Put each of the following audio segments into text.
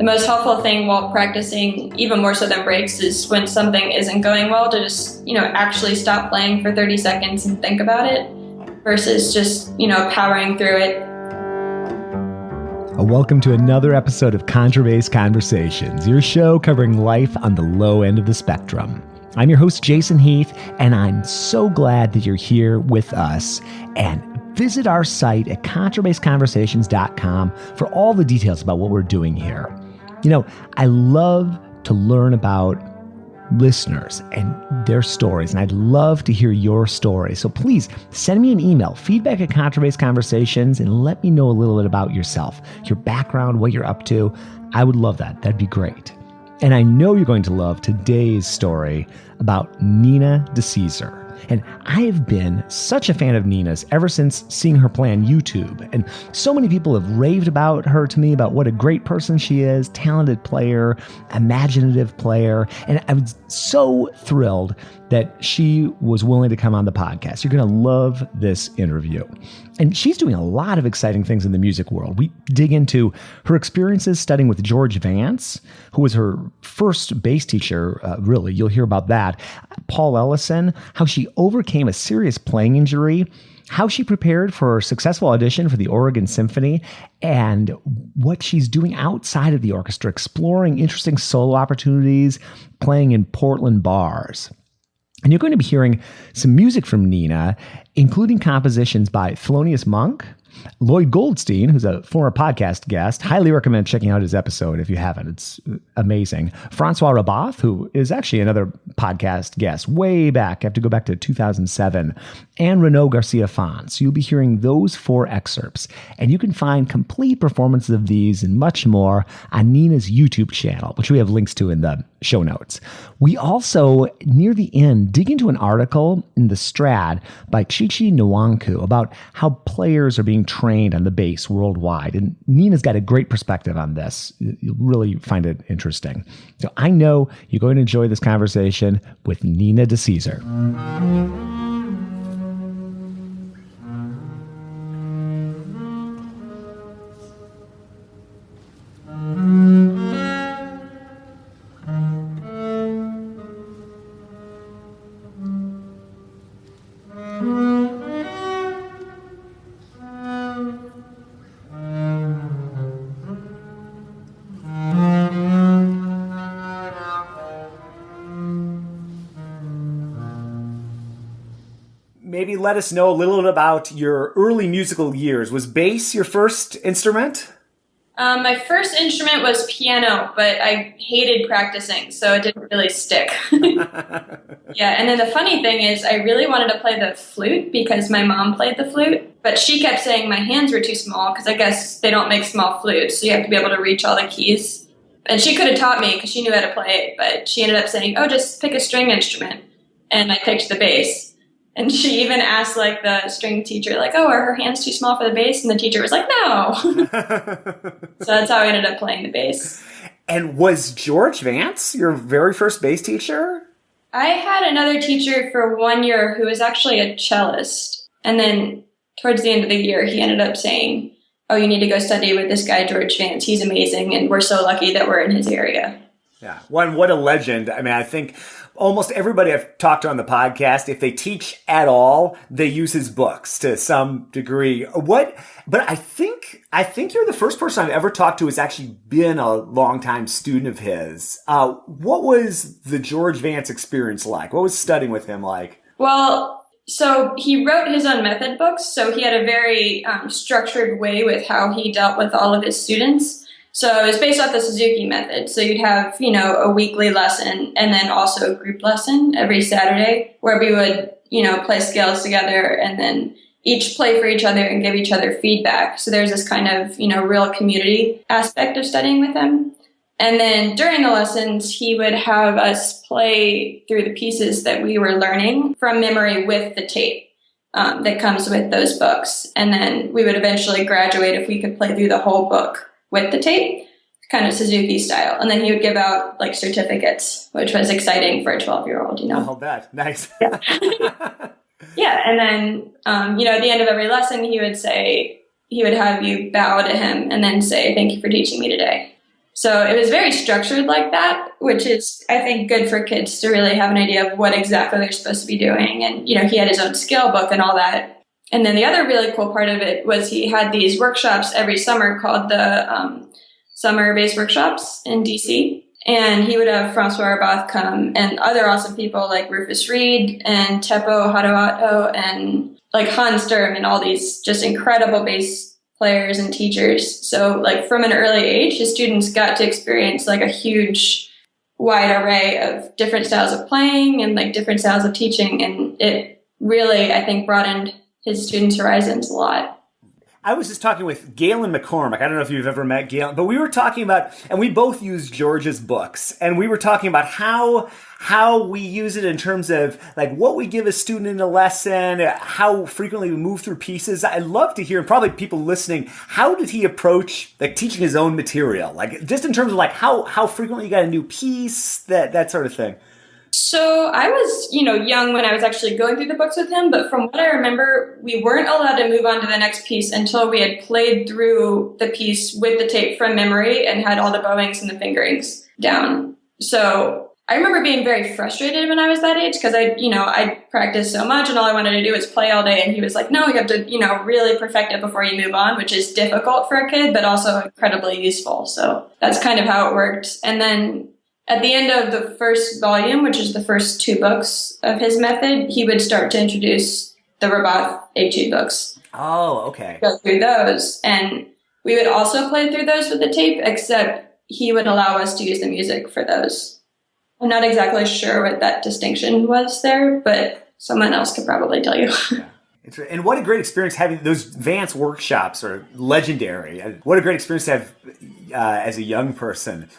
the most helpful thing while practicing, even more so than breaks, is when something isn't going well to just, actually stop playing for 30 seconds and think about it versus just, powering through it. Welcome to another episode of Contrabass Conversations, your show covering life on the low end of the spectrum. I'm your host, Jason Heath, and I'm so glad that you're here with us. And visit our site at contrabassconversations.com for all the details about what we're doing here. I love to learn about listeners and their stories, and I'd love to hear your story. So please send me an email, feedback@contrabassconversations, and let me know a little bit about yourself, your background, what you're up to. I would love that. That'd be great. And I know you're going to love today's story about Nina DeCesare. And I have been such a fan of Nina's ever since seeing her play on YouTube. And so many people have raved about her to me, about what a great person she is, talented player, imaginative player. And I was so thrilled that she was willing to come on the podcast. You're going to love this interview. And she's doing a lot of exciting things in the music world. We dig into her experiences studying with George Vance, who was her first bass teacher, really. You'll hear about that. Paul Ellison, how she overcame a serious playing injury, how she prepared for a successful audition for the Oregon Symphony, and what she's doing outside of the orchestra, exploring interesting solo opportunities, playing in Portland bars. And you're going to be hearing some music from Nina, including compositions by Thelonious Monk, Lloyd Goldstein, who's a former podcast guest. Highly recommend checking out his episode if you haven't. It's amazing. François Rabbath, who is actually another podcast guest way back. I have to go back to 2007. And Renaud Garcia-Fons. So you'll be hearing those four excerpts. And you can find complete performances of these and much more on Nina's YouTube channel, which we have links to in the show notes. We also, near the end, dig into an article in the Strad by Chichi Nwanku about how players are being trained on the bass worldwide. And Nina's got a great perspective on this. You'll really find it interesting. So I know you're going to enjoy this conversation with Nina DeCesare. Maybe let us know a little bit about your early musical years. Was bass your first instrument? My first instrument was piano, but I hated practicing, so it didn't really stick. Yeah, and then the funny thing is I really wanted to play the flute because my mom played the flute, but she kept saying my hands were too small because I guess they don't make small flutes, so you have to be able to reach all the keys. And she could have taught me because she knew how to play it, but she ended up saying, oh, just pick a string instrument. And I picked the bass. And she even asked, the string teacher, oh, are her hands too small for the bass? And the teacher was like, no. So that's how I ended up playing the bass. And was George Vance your very first bass teacher? I had another teacher for 1 year who was actually a cellist. And then towards the end of the year, he ended up saying, oh, you need to go study with this guy, George Vance. He's amazing, and we're so lucky that we're in his area. Yeah, what a legend. I mean, I think almost everybody I've talked to on the podcast, if they teach at all, they use his books to some degree. But I think you're the first person I've ever talked to who's actually been a longtime student of his. What was the George Vance experience like? What was studying with him like? Well, so he wrote his own method books, so he had a very structured way with how he dealt with all of his students. So it was based off the Suzuki method. So you'd have, a weekly lesson and then also a group lesson every Saturday where we would, play scales together and then each play for each other and give each other feedback. So there's this kind of, real community aspect of studying with him. And then during the lessons, he would have us play through the pieces that we were learning from memory with the tape that comes with those books. And then we would eventually graduate if we could play through the whole book with the tape, kind of Suzuki style. And then he would give out certificates, which was exciting for a 12-year-old, I'll bet. Nice. Yeah. Yeah. And then, at the end of every lesson, he would have you bow to him and then say, thank you for teaching me today. So it was very structured like that, which is, I think, good for kids to really have an idea of what exactly they're supposed to be doing. And, he had his own scale book and all that. And then the other really cool part of it was he had these workshops every summer called the Summer Bass Workshops in DC. And he would have François Rabbath come and other awesome people like Rufus Reed and Teppo Hadoato and like Hans Sturm and all these just incredible bass players and teachers. So like from an early age, his students got to experience like a huge wide array of different styles of playing and like different styles of teaching. And it really, I think, broadened his students' horizons a lot. I was just talking with Galen McCormick. I don't know if you've ever met Galen, but we were talking about, and we both use George's books, and we were talking about how we use it in terms of like what we give a student in a lesson, how frequently we move through pieces. I'd love to hear, and probably people listening, how did he approach like teaching his own material? Like just in terms of like how frequently you got a new piece, that sort of thing. So I was, young when I was actually going through the books with him, but from what I remember, we weren't allowed to move on to the next piece until we had played through the piece with the tape from memory and had all the bowings and the fingerings down. So I remember being very frustrated when I was that age because I practiced so much and all I wanted to do was play all day. And he was like, no, you have to, really perfect it before you move on, which is difficult for a kid, but also incredibly useful. So that's kind of how it worked. And then at the end of the first volume, which is the first 2 books of his method, he would start to introduce the Rabbath etude books. Oh, okay. Go through those. And we would also play through those with the tape, except he would allow us to use the music for those. I'm not exactly sure what that distinction was there, but someone else could probably tell you. Yeah. And what a great experience having those Vance workshops are legendary. What a great experience to have as a young person.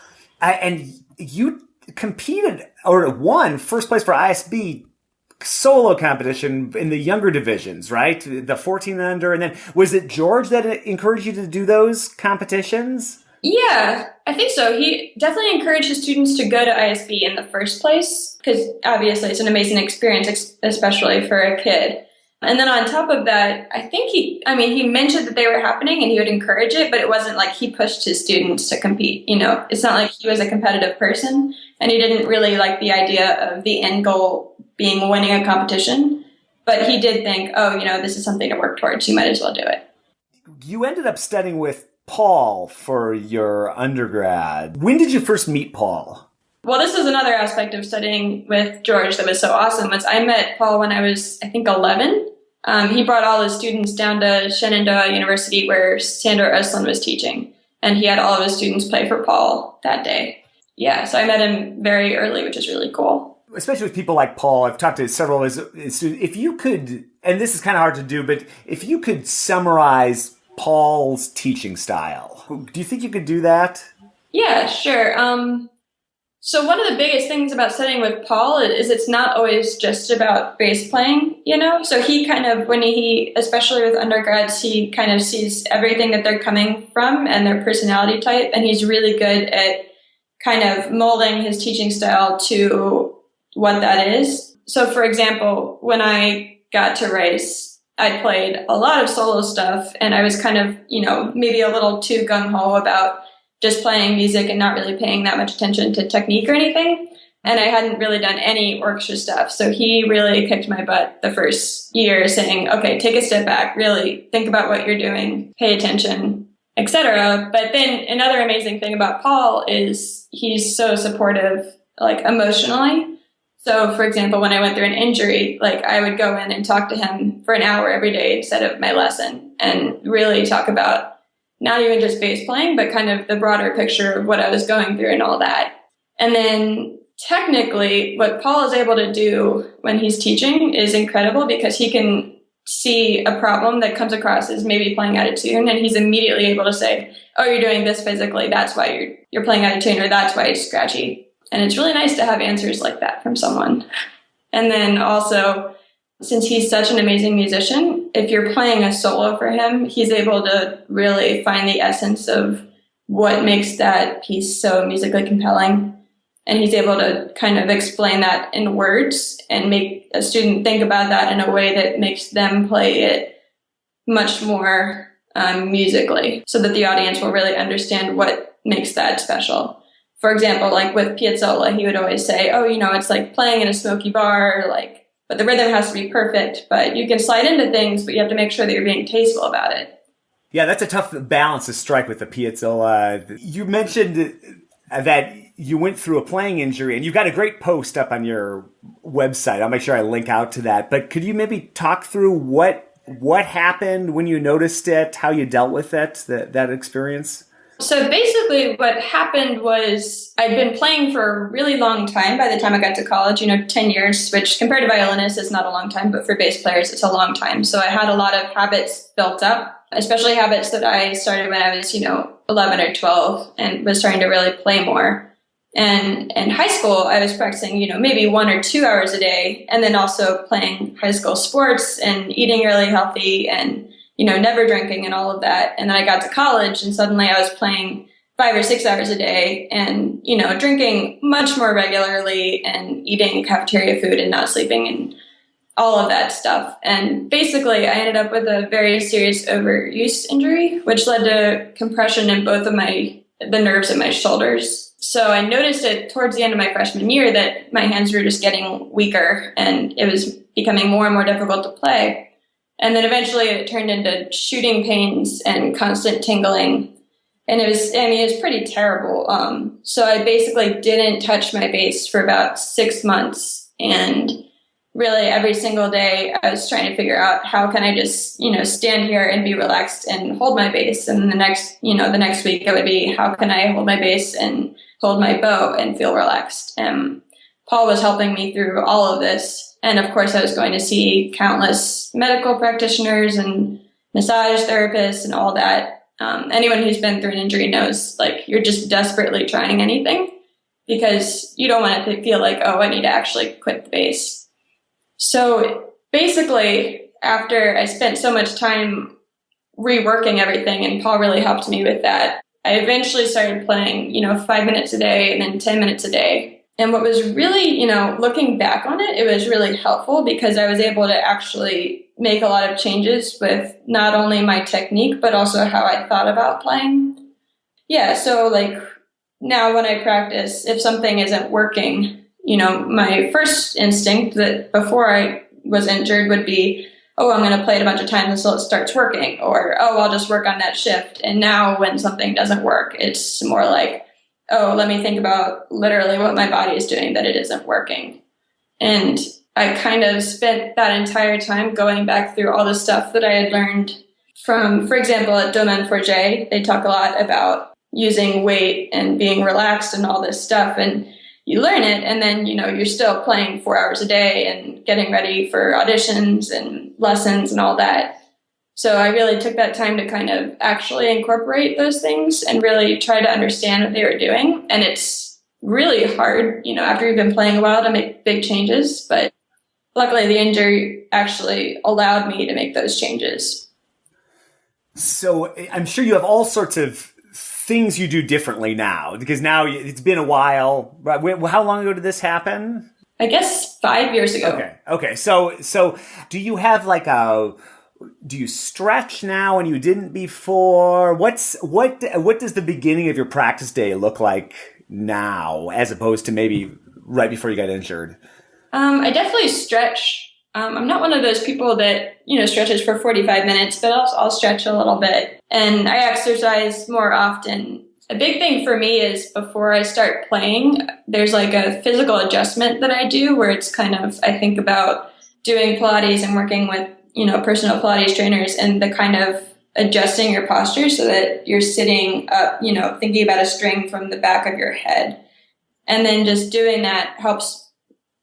And you competed or won first place for ISB solo competition in the younger divisions, right? The 14 and under. And then was it George that encouraged you to do those competitions? Yeah, I think so. He definitely encouraged his students to go to ISB in the first place because obviously it's an amazing experience, especially for a kid. And then on top of that, I think he mentioned that they were happening and he would encourage it, but it wasn't like he pushed his students to compete. It's not like he was a competitive person and he didn't really like the idea of the end goal being winning a competition. But he did think, this is something to work towards. You might as well do it. You ended up studying with Paul for your undergrad. When did you first meet Paul? Well, this is another aspect of studying with George that was so awesome. Was I met Paul when I was, I think, 11. He brought all his students down to Shenandoah University where Sandor Ellison was teaching. And he had all of his students play for Paul that day. Yeah, so I met him very early, which is really cool. Especially with people like Paul, I've talked to several of his students. If you could, and this is kind of hard to do, but if you could summarize Paul's teaching style, do you think you could do that? Yeah, sure. So one of the biggest things about studying with Paul is it's not always just about bass playing, So he kind of, when he, especially with undergrads, he kind of sees everything that they're coming from and their personality type. And he's really good at kind of molding his teaching style to what that is. So for example, when I got to Rice, I played a lot of solo stuff and I was kind of, maybe a little too gung-ho about just playing music and not really paying that much attention to technique or anything. And I hadn't really done any orchestra stuff. So he really kicked my butt the first year saying, okay, take a step back, really think about what you're doing, pay attention, etc. But then another amazing thing about Paul is he's so supportive, like emotionally. So for example, when I went through an injury, like I would go in and talk to him for an hour every day instead of my lesson and really talk about not even just bass playing, but kind of the broader picture of what I was going through and all that. And then technically, what Paul is able to do when he's teaching is incredible because he can see a problem that comes across as maybe playing out of tune, and he's immediately able to say, oh, you're doing this physically, that's why you're playing out of tune, or that's why it's scratchy. And it's really nice to have answers like that from someone. And then also, since he's such an amazing musician, if you're playing a solo for him, he's able to really find the essence of what makes that piece so musically compelling. And he's able to kind of explain that in words and make a student think about that in a way that makes them play it much more musically, so that the audience will really understand what makes that special. For example, like with Piazzolla, he would always say, oh, it's like playing in a smoky bar, but the rhythm has to be perfect, but you can slide into things, but you have to make sure that you're being tasteful about it. Yeah, that's a tough balance to strike with the Piazzolla. You mentioned that you went through a playing injury, and you've got a great post up on your website. I'll make sure I link out to that. But could you maybe talk through what happened when you noticed it, how you dealt with it, that experience? So basically what happened was I'd been playing for a really long time by the time I got to college, 10 years, which compared to violinists is not a long time, but for bass players, it's a long time. So I had a lot of habits built up, especially habits that I started when I was, 11 or 12 and was starting to really play more. And in high school, I was practicing, maybe 1 or 2 hours a day, and then also playing high school sports and eating really healthy and never drinking and all of that. And then I got to college and suddenly I was playing 5 or 6 hours a day and, drinking much more regularly and eating cafeteria food and not sleeping and all of that stuff. And basically I ended up with a very serious overuse injury, which led to compression in both of the nerves in my shoulders. So I noticed it towards the end of my freshman year that my hands were just getting weaker and it was becoming more and more difficult to play. And then eventually it turned into shooting pains and constant tingling. And it was pretty terrible. So I basically didn't touch my bass for about 6 months. And really every single day I was trying to figure out how can I just, stand here and be relaxed and hold my bass. And the next week it would be, how can I hold my bass and hold my bow and feel relaxed? And Paul was helping me through all of this. And of course, I was going to see countless medical practitioners and massage therapists and all that. Anyone who's been through an injury knows, you're just desperately trying anything because you don't want it to feel like, oh, I need to actually quit the bass. So basically, after I spent so much time reworking everything, and Paul really helped me with that, I eventually started playing, 5 minutes a day and then 10 minutes a day. And what was really, looking back on it, it was really helpful because I was able to actually make a lot of changes with not only my technique, but also how I thought about playing. Yeah, so now when I practice, if something isn't working, my first instinct that before I was injured would be, oh, I'm going to play it a bunch of times until it starts working, or, oh, I'll just work on that shift. And now when something doesn't work, it's more like, oh, let me think about literally what my body is doing that it isn't working. And I kind of spent that entire time going back through all the stuff that I had learned from, for example, at Domaine Forget, they talk a lot about using weight and being relaxed and all this stuff. And you learn it, and then, you're still playing 4 hours a day and getting ready for auditions and lessons and all that. So I really took that time to kind of actually incorporate those things and really try to understand what they were doing. And it's really hard, after you've been playing a while to make big changes. But luckily the injury actually allowed me to make those changes. So I'm sure you have all sorts of things you do differently now, because now it's been a while. How long ago did this happen? I guess 5 years ago. Okay. So do you have do you stretch now and you didn't before? What does the beginning of your practice day look like now, as opposed to maybe right before you got injured? I definitely stretch. I'm not one of those people that, stretches for 45 minutes, but I'll stretch a little bit. And I exercise more often. A big thing for me is before I start playing, there's a physical adjustment that I do where it's kind of, I think about doing Pilates and working with, personal Pilates trainers and the kind of adjusting your posture so that you're sitting up, thinking about a string from the back of your head. And then just doing that helps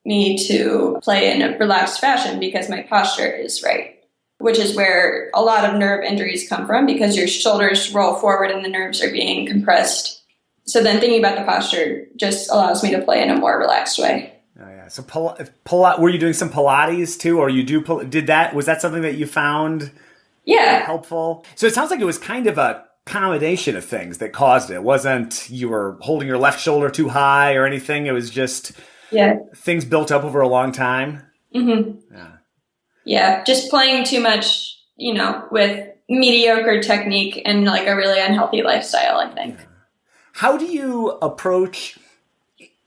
me to play in a relaxed fashion because my posture is right, which is where a lot of nerve injuries come from because your shoulders roll forward and the nerves are being compressed. So then thinking about the posture just allows me to play in a more relaxed way. Oh yeah. So were you doing some Pilates too, or was that something that you found helpful? So it sounds like it was kind of a combination of things that caused it. It wasn't you were holding your left shoulder too high or anything. It was just things built up over a long time. Mm-hmm. Yeah, just playing too much, with mediocre technique and like a really unhealthy lifestyle, I think. How do you approach,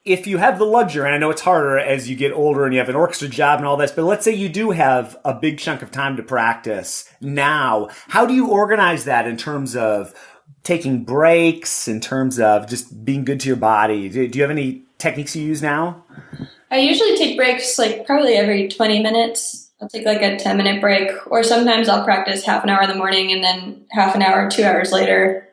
if you have the luxury, and I know it's harder as you get older and you have an orchestra job and all this, but let's say you do have a big chunk of time to practice now, how do you organize that in terms of taking breaks, in terms of just being good to your body? Do you have any techniques you use now? I usually take breaks like probably every 20 minutes. I'll take like a 10-minute break, or sometimes I'll practice half an hour in the morning and then half an hour, 2 hours later,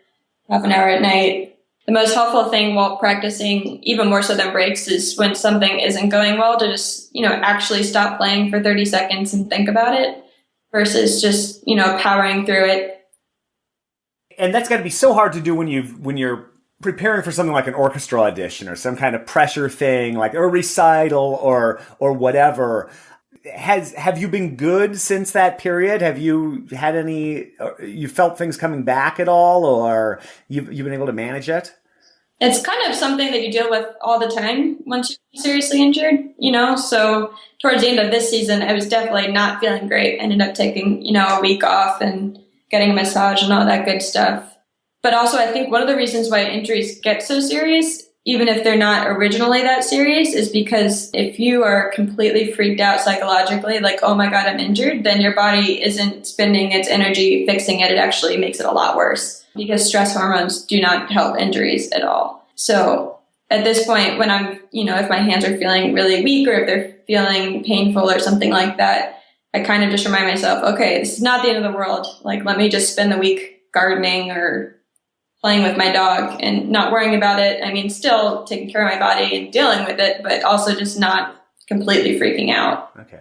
half an hour at night. The most helpful thing while practicing, even more so than breaks, is when something isn't going well to just, actually stop playing for 30 seconds and think about it versus just, powering through it. And that's got to be so hard to do when you're preparing for something like an orchestral audition or some kind of pressure thing, like a recital or whatever. Have you been good since that period? Have you had you felt things coming back at all, or you've been able to manage it? It's kind of something that you deal with all the time once you're seriously injured, So towards the end of this season, I was definitely not feeling great. I ended up taking, a week off and getting a massage and all that good stuff. But also, I think one of the reasons why injuries get so serious, even if they're not originally that serious, is because if you are completely freaked out psychologically, like, oh my God, I'm injured, then your body isn't spending its energy fixing it. It actually makes it a lot worse because stress hormones do not help injuries at all. So at this point, when I'm, if my hands are feeling really weak or if they're feeling painful or something like that, I kind of just remind myself, okay, this is not the end of the world. Like, let me just spend the week gardening or playing with my dog and not worrying about it. I mean, still taking care of my body and dealing with it, but also just not completely freaking out. Okay.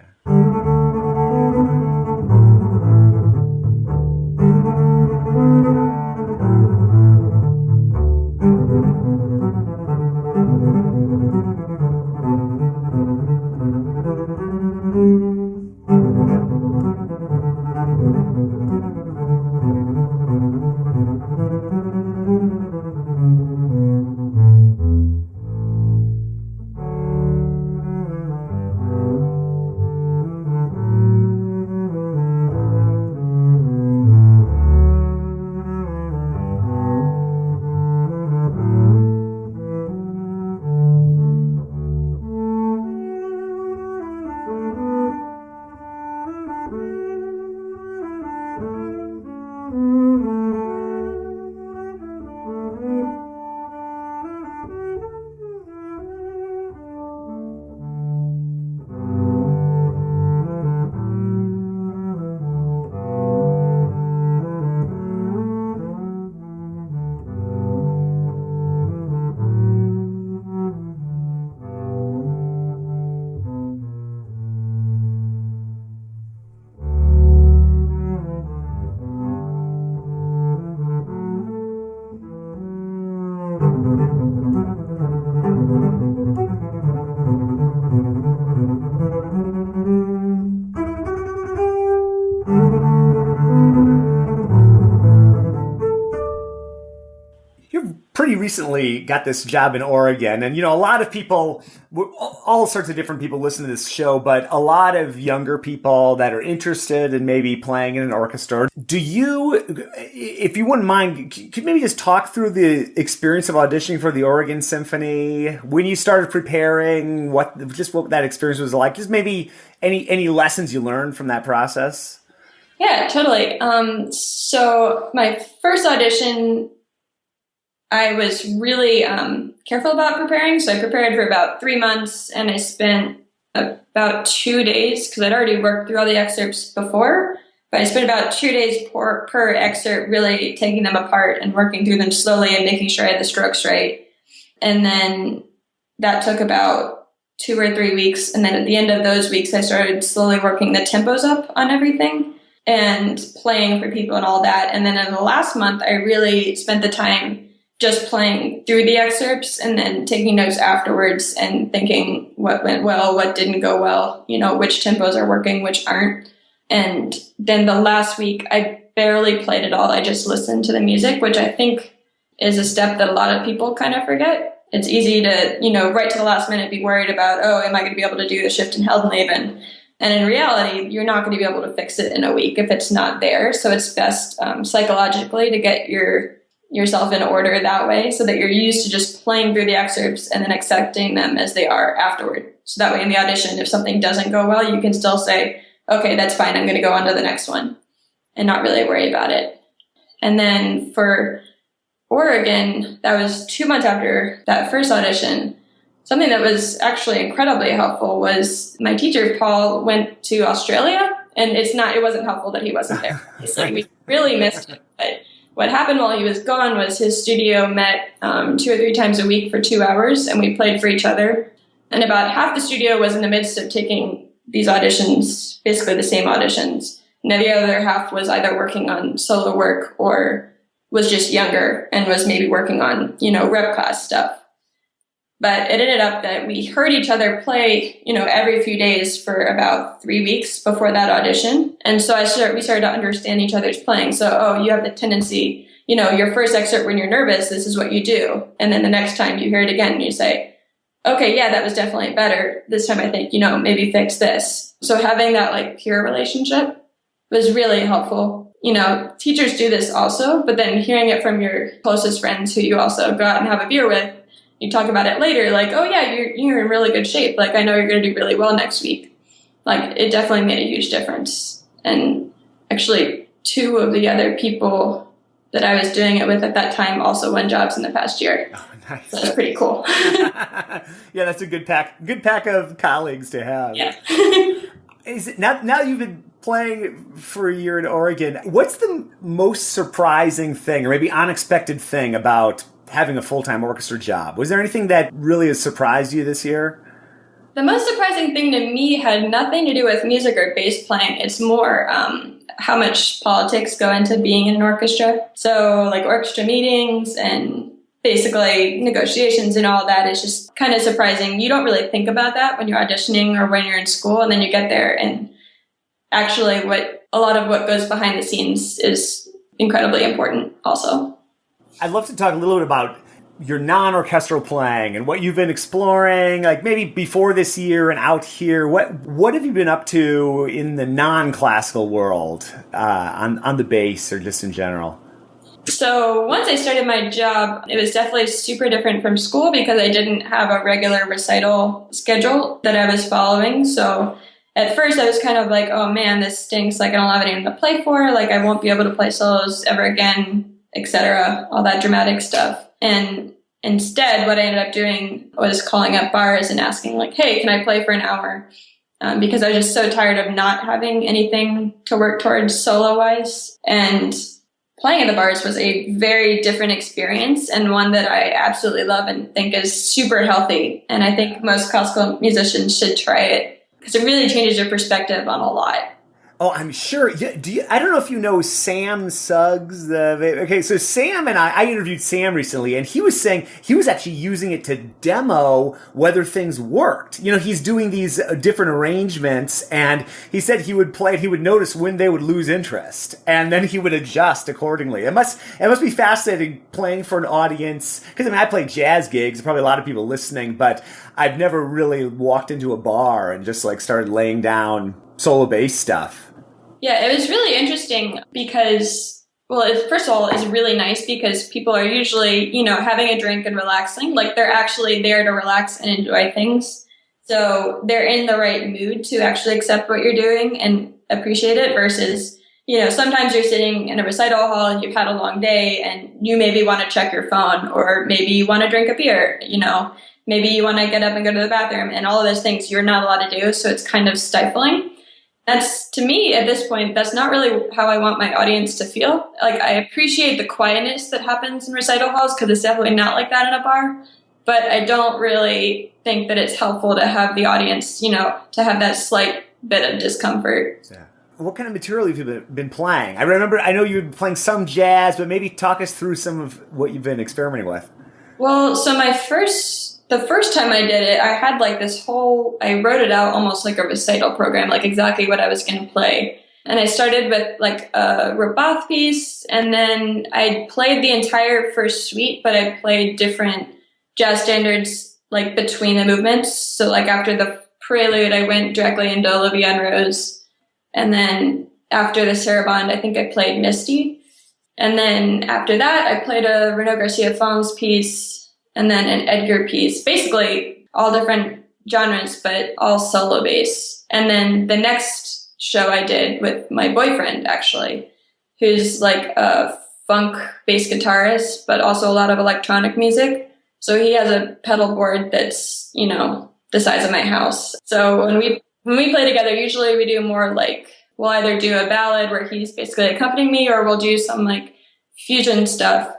Pretty recently got this job in Oregon, and a lot of people, all sorts of different people listen to this show, but a lot of younger people that are interested in maybe playing in an orchestra. Do you, if you wouldn't mind, could maybe just talk through the experience of auditioning for the Oregon Symphony, when you started preparing, what that experience was like, just maybe any lessons you learned from that process? Yeah, totally. So my first audition, I was really careful about preparing. So I prepared for about 3 months, and I spent about 2 days, because I'd already worked through all the excerpts before, but I spent about 2 days per excerpt really taking them apart and working through them slowly and making sure I had the strokes right. And then that took about 2 or 3 weeks. And then at the end of those weeks, I started slowly working the tempos up on everything and playing for people and all that. And then in the last month, I really spent the time just playing through the excerpts and then taking notes afterwards and thinking what went well, what didn't go well, which tempos are working, which aren't. And then the last week, I barely played at all. I just listened to the music, which I think is a step that a lot of people kind of forget. It's easy to, right to the last minute, be worried about, oh, am I going to be able to do the shift in Heldenleben? And in reality, you're not going to be able to fix it in a week if it's not there. So it's best psychologically to get yourself in order that way, so that you're used to just playing through the excerpts and then accepting them as they are afterward. So that way in the audition, if something doesn't go well, you can still say, okay, that's fine, I'm going to go on to the next one and not really worry about it. And then for Oregon, that was 2 months after that first audition. Something that was actually incredibly helpful was my teacher, Paul, went to Australia, and it wasn't helpful that he wasn't there. Like, we really missed him. But what happened while he was gone was his studio met 2 or 3 times a week for 2 hours, and we played for each other. And about half the studio was in the midst of taking these auditions, basically the same auditions. And the other half was either working on solo work or was just younger and was maybe working on, rep class stuff. But it ended up that we heard each other play, every few days for about 3 weeks before that audition. And so we started to understand each other's playing. So, you have the tendency, your first excerpt when you're nervous, this is what you do. And then the next time you hear it again, you say, okay, yeah, that was definitely better. This time I think, maybe fix this. So having that peer relationship was really helpful. Teachers do this also, but then hearing it from your closest friends who you also go out and have a beer with, you talk about it later, oh yeah, you're in really good shape. I know you're going to do really well next week. It definitely made a huge difference. And actually 2 of the other people that I was doing it with at that time also won jobs in the past year. Oh, nice. So that's pretty cool. Yeah, that's a good pack of colleagues to have. Yeah. Is it now you've been playing for a year in Oregon, what's the most surprising thing or maybe unexpected thing about having a full-time orchestra job? Was there anything that really has surprised you this year? The most surprising thing to me had nothing to do with music or bass playing. It's more how much politics go into being in an orchestra. So orchestra meetings and basically negotiations and all that is just kind of surprising. You don't really think about that when you're auditioning or when you're in school, and then you get there and actually a lot of what goes behind the scenes is incredibly important also. I'd love to talk a little bit about your non-orchestral playing and what you've been exploring, maybe before this year and out here. What have you been up to in the non-classical world on the bass or just in general? So once I started my job, it was definitely super different from school because I didn't have a regular recital schedule that I was following. So at first I was kind of oh man, this stinks. I don't have anything to play for. I won't be able to play solos ever again, etc. All that dramatic stuff. And instead, what I ended up doing was calling up bars and asking hey, can I play for an hour? Because I was just so tired of not having anything to work towards solo-wise. And playing at the bars was a very different experience and one that I absolutely love and think is super healthy. And I think most classical musicians should try it because it really changes your perspective on a lot. Oh, I'm sure. I don't know if you know Sam Suggs. Okay, so Sam and I interviewed Sam recently, and he was saying he was actually using it to demo whether things worked. He's doing these different arrangements, and he said he would play it. He would notice when they would lose interest, and then he would adjust accordingly. It must be fascinating playing for an audience because I play jazz gigs. Probably a lot of people listening, but I've never really walked into a bar and just started laying down solo bass stuff. Yeah, it was really interesting because, first of all, it's really nice because people are usually, having a drink and relaxing. They're actually there to relax and enjoy things. So they're in the right mood to actually accept what you're doing and appreciate it versus, sometimes you're sitting in a recital hall and you've had a long day and you maybe want to check your phone or maybe you want to drink a beer, maybe you want to get up and go to the bathroom and all of those things you're not allowed to do. So it's kind of stifling. That's, to me, at this point, that's not really how I want my audience to feel. I appreciate the quietness that happens in recital halls because it's definitely not like that in a bar. But I don't really think that it's helpful to have the audience, to have that slight bit of discomfort. Yeah. What kind of material have you been playing? I know you've been playing some jazz, but maybe talk us through some of what you've been experimenting with. Well, so the first time I did it, I had I wrote it out almost like a recital program, exactly what I was going to play. And I started with a Rabbath piece, and then I played the entire first suite, but I played different jazz standards between the movements. So after the prelude, I went directly into La Vie en Rose. And then after the Sarabande, I think I played Misty. And then after that, I played a Renaud Garcia Fons piece and then an Edgar piece, basically all different genres, but all solo bass. And then the next show I did with my boyfriend, actually, who's like a funk bass guitarist, but also a lot of electronic music. So he has a pedal board that's, you know, the size of my house. So when we play together, usually we do more like, we'll either do a ballad where he's basically accompanying me, or we'll do some like fusion stuff.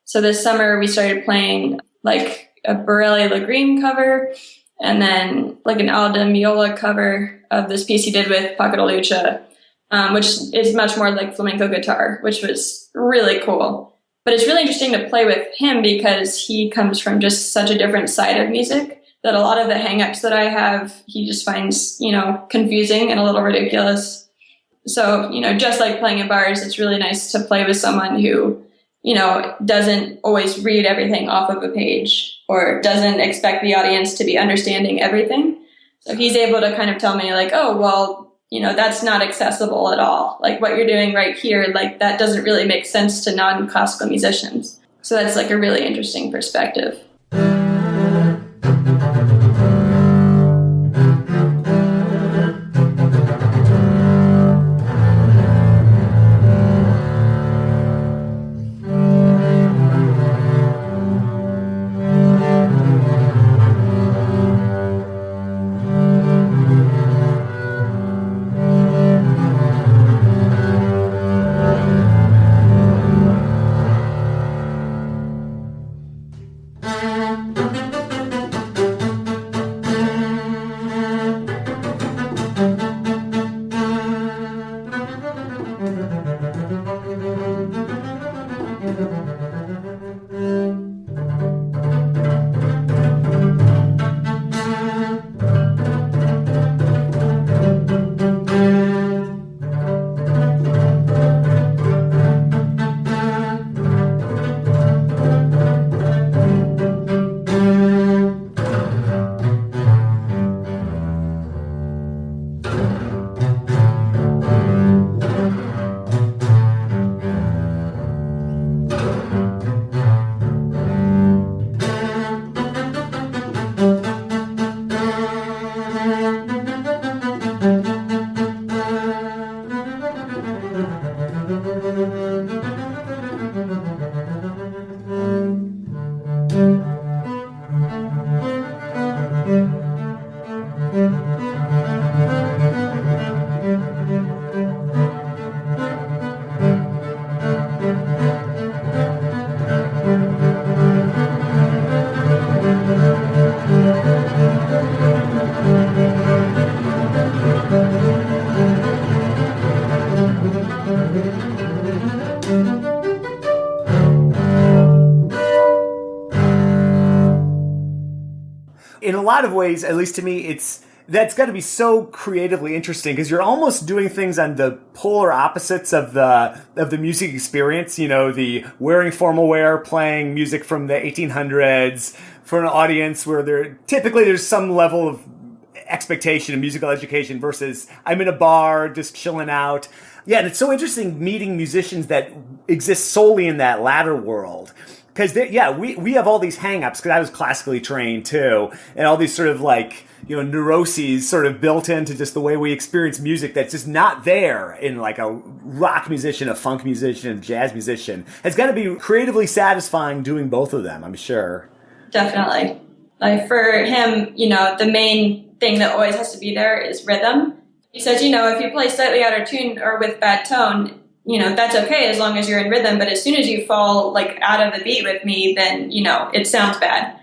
So this summer we started playing like a Borelli Lagreen cover, and then like an Alda Miola cover of this piece he did with Paco de Lucha, which is much more like flamenco guitar, which was really cool. But it's really interesting to play with him because he comes from just such a different side of music that a lot of the hangups that I have, he just finds, you know, confusing and a little ridiculous. So, you know, just like playing in bars, it's really nice to play with someone who, you know, doesn't always read everything off of a page or doesn't expect the audience to be understanding everything. So he's able to kind of tell me like, oh, well, you know, that's not accessible at all. Like what you're doing right here, like that doesn't really make sense to non-classical musicians. So that's like a really interesting perspective. In a lot of ways, at least to me, that's got to be so creatively interesting because you're almost doing things on the polar opposites of the music experience. You know, the wearing formal wear, playing music from the 1800s for an audience where there's some level of expectation and musical education versus I'm in a bar just chilling out. Yeah, and it's so interesting meeting musicians that exist solely in that latter world. Because, we have all these hang-ups, because I was classically trained, too, and all these sort of, like, you know, neuroses sort of built into just the way we experience music that's just not there in, like, a rock musician, a funk musician, a jazz musician. It's got to be creatively satisfying doing both of them, I'm sure. Definitely. Like, for him, you know, the main thing that always has to be there is rhythm. He says, you know, if you play slightly out of tune or with bad tone, you know, that's okay as long as you're in rhythm. But as soon as you fall like out of the beat with me, then, you know, it sounds bad.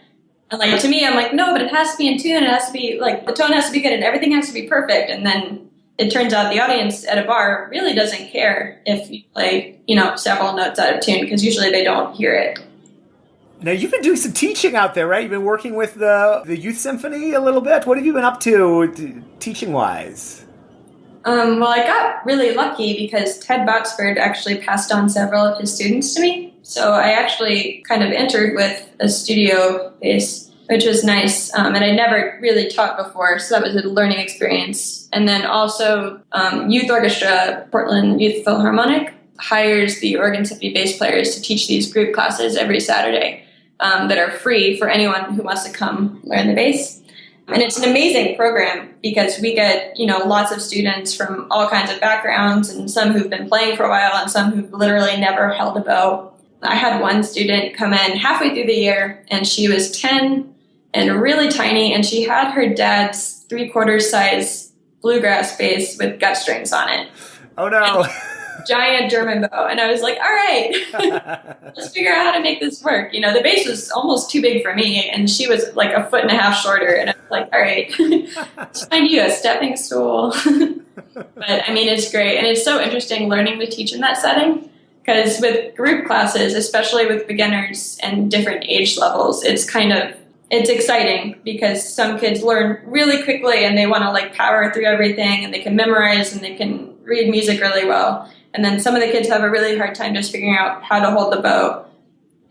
And like to me, I'm like, no, but it has to be in tune. It has to be like the tone has to be good and everything has to be perfect. And then it turns out the audience at a bar really doesn't care if you play, you know, several notes out of tune because usually they don't hear it. Now, you've been doing some teaching out there, right? You've been working with the Youth Symphony a little bit. What have you been up to teaching-wise? Well, I got really lucky because Ted Botsford actually passed on several of his students to me. So I actually kind of entered with a studio bass which was nice. And I never really taught before, so that was a learning experience. And then also Youth Orchestra, Portland Youth Philharmonic, hires the Oregon Symphony bass players to teach these group classes every Saturday that are free for anyone who wants to come learn the bass. And it's an amazing program because we get, lots of students from all kinds of backgrounds, and some who've been playing for a while and some who've literally never held a bow. I had one student come in halfway through the year, and she was 10 and really tiny, and she had her dad's 3/4 size bluegrass bass with gut strings on it. Oh no. Giant German bow. And I was like, all right, let's figure out how to make this work. The bass was almost too big for me, and she was like 1.5 feet shorter. And I was like, all right, let's find you a stepping stool. But I mean, it's great. And it's so interesting learning to teach in that setting, because with group classes, especially with beginners and different age levels, it's exciting because some kids learn really quickly and they want to power through everything, and they can memorize and they can read music really well. And then some of the kids have a really hard time just figuring out how to hold the bow.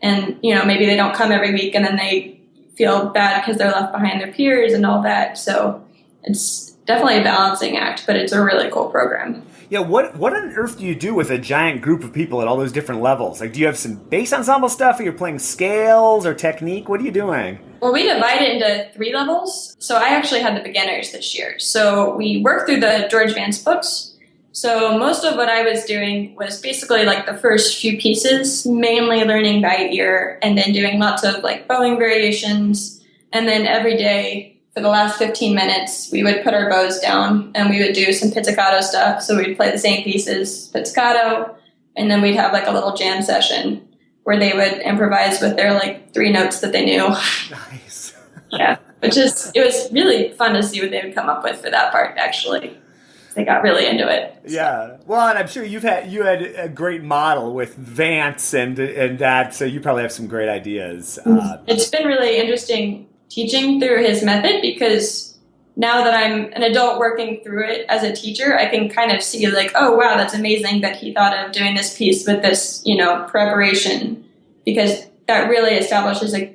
And, maybe they don't come every week, and then they feel bad because they're left behind their peers and all that. So it's definitely a balancing act, but it's a really cool program. Yeah, what on earth do you do with a giant group of people at all those different levels? Do you have some bass ensemble stuff, or you're playing scales or technique? What are you doing? Well, we divide it into 3 levels. So I actually had the beginners this year. So we worked through the George Vance books. So most of what I was doing was basically the first few pieces, mainly learning by ear, and then doing lots of bowing variations. And then every day for the last 15 minutes, we would put our bows down and we would do some pizzicato stuff. So we'd play the same pieces, pizzicato, and then we'd have a little jam session where they would improvise with their 3 notes that they knew. Nice. Yeah, it was really fun to see what they would come up with for that part, actually. They got really into it. Yeah. Well, and I'm sure you had a great model with Vance and that, so you probably have some great ideas. It's been really interesting teaching through his method, because now that I'm an adult working through it as a teacher, I can kind of see oh, wow, that's amazing that he thought of doing this piece with this, preparation, because that really establishes a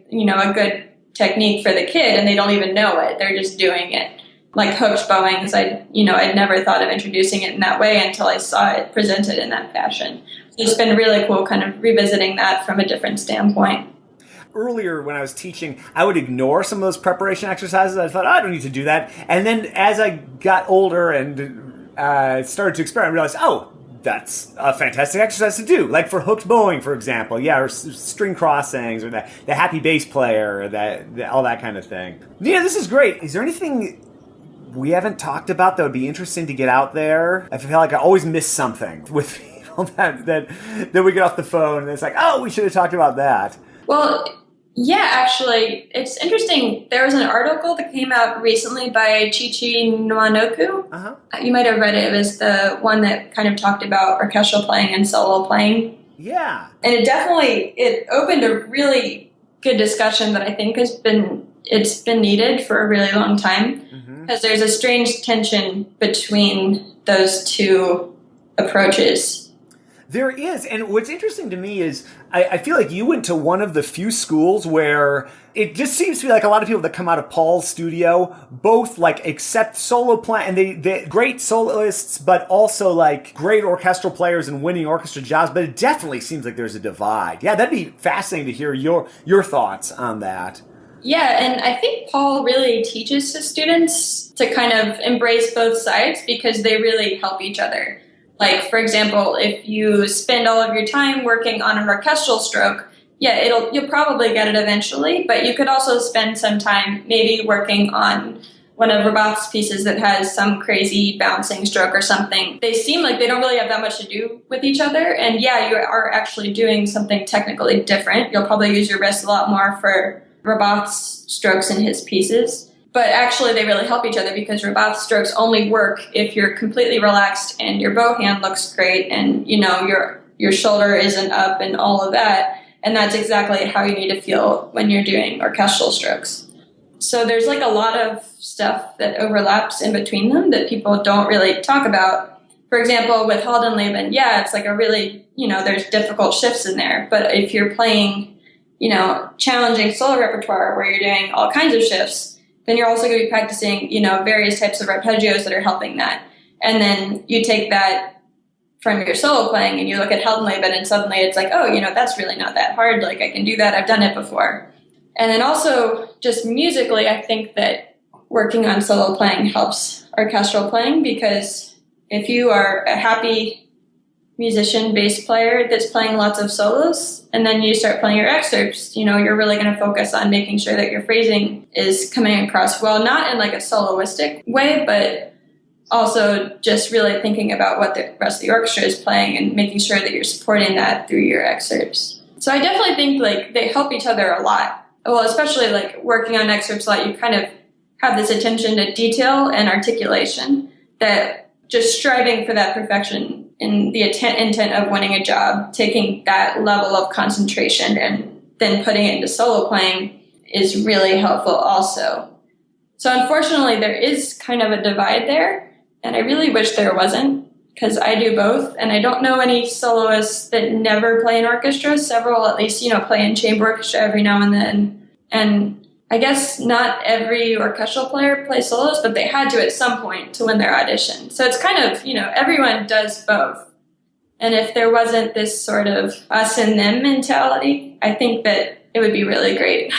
good technique for the kid, and they don't even know it. They're just doing it. Hooked bowing, I'd never thought of introducing it in that way until I saw it presented in that fashion. It's been really cool kind of revisiting that from a different standpoint. Earlier when I was teaching, I would ignore some of those preparation exercises. I thought, I don't need to do that. And then as I got older and started to experiment, I realized, that's a fantastic exercise to do. For hooked bowing, for example. Yeah, or string crossings, or the happy bass player, or all that kind of thing. Yeah, this is great. Is there anything we haven't talked about that would be interesting to get out there? I feel like I always miss something with people that we get off the phone and it's we should have talked about that. Well, yeah, actually, it's interesting. There was an article that came out recently by Chichi Nwanoku. Uh-huh. You might have read it. It was the one that kind of talked about orchestral playing and solo playing. Yeah. And it opened a really good discussion that I think it's been needed for a really long time. Because there's a strange tension between those 2 approaches. There is. And what's interesting to me is I feel like you went to one of the few schools where it just seems to be a lot of people that come out of Paul's studio, both accept solo play, and they great soloists, but also great orchestral players and winning orchestra jobs. But it definitely seems like there's a divide. Yeah, that'd be fascinating to hear your thoughts on that. Yeah, and I think Paul really teaches his students to kind of embrace both sides, because they really help each other. For example, if you spend all of your time working on an orchestral stroke, you'll probably get it eventually, but you could also spend some time maybe working on one of Rabbath's pieces that has some crazy bouncing stroke or something. They seem like they don't really have that much to do with each other, and you are actually doing something technically different. You'll probably use your wrist a lot more for Rabbath's strokes in his pieces. But actually they really help each other, because Rabbath's strokes only work if you're completely relaxed and your bow hand looks great and your shoulder isn't up and all of that. And that's exactly how you need to feel when you're doing orchestral strokes. So there's a lot of stuff that overlaps in between them that people don't really talk about. For example, with halt and Leben, it's a really, there's difficult shifts in there. But if you're playing challenging solo repertoire where you're doing all kinds of shifts, then you're also going to be practicing, various types of arpeggios that are helping that. And then you take that from your solo playing and you look at Heldenleben and suddenly it's like, oh, that's really not that hard. Like, I can do that. I've done it before. And then also just musically, I think that working on solo playing helps orchestral playing, because if you are a happy musician, bass player that's playing lots of solos, and then you start playing your excerpts, you're really going to focus on making sure that your phrasing is coming across well, not in like a soloistic way, but also just really thinking about what the rest of the orchestra is playing and making sure that you're supporting that through your excerpts. So I definitely think like they help each other a lot. Well, especially like working on excerpts a lot, you kind of have this attention to detail and articulation that just striving for that perfection in the intent of winning a job, taking that level of concentration and then putting it into solo playing is really helpful also. So unfortunately, there is kind of a divide there. And I really wish there wasn't, because I do both. And I don't know any soloists that never play in orchestra. Several, at least, play in chamber orchestra every now and then. And I guess not every orchestral player plays solos, but they had to at some point to win their audition. So it's kind of, everyone does both. And if there wasn't this sort of us and them mentality, I think that it would be really great.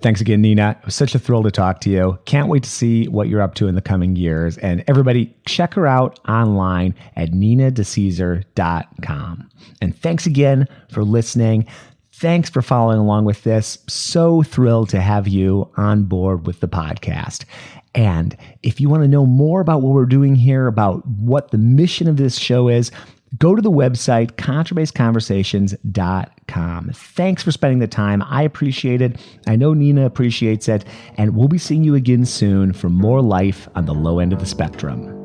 Thanks again, Nina. It was such a thrill to talk to you. Can't wait to see what you're up to in the coming years. And everybody, check her out online at ninadecesare.com. And thanks again for listening. Thanks for following along with this. So thrilled to have you on board with the podcast. And if you want to know more about what we're doing here, about what the mission of this show is, go to the website, contrabassconversations.com. Thanks for spending the time. I appreciate it. I know Nina appreciates it. And we'll be seeing you again soon for more life on the low end of the spectrum.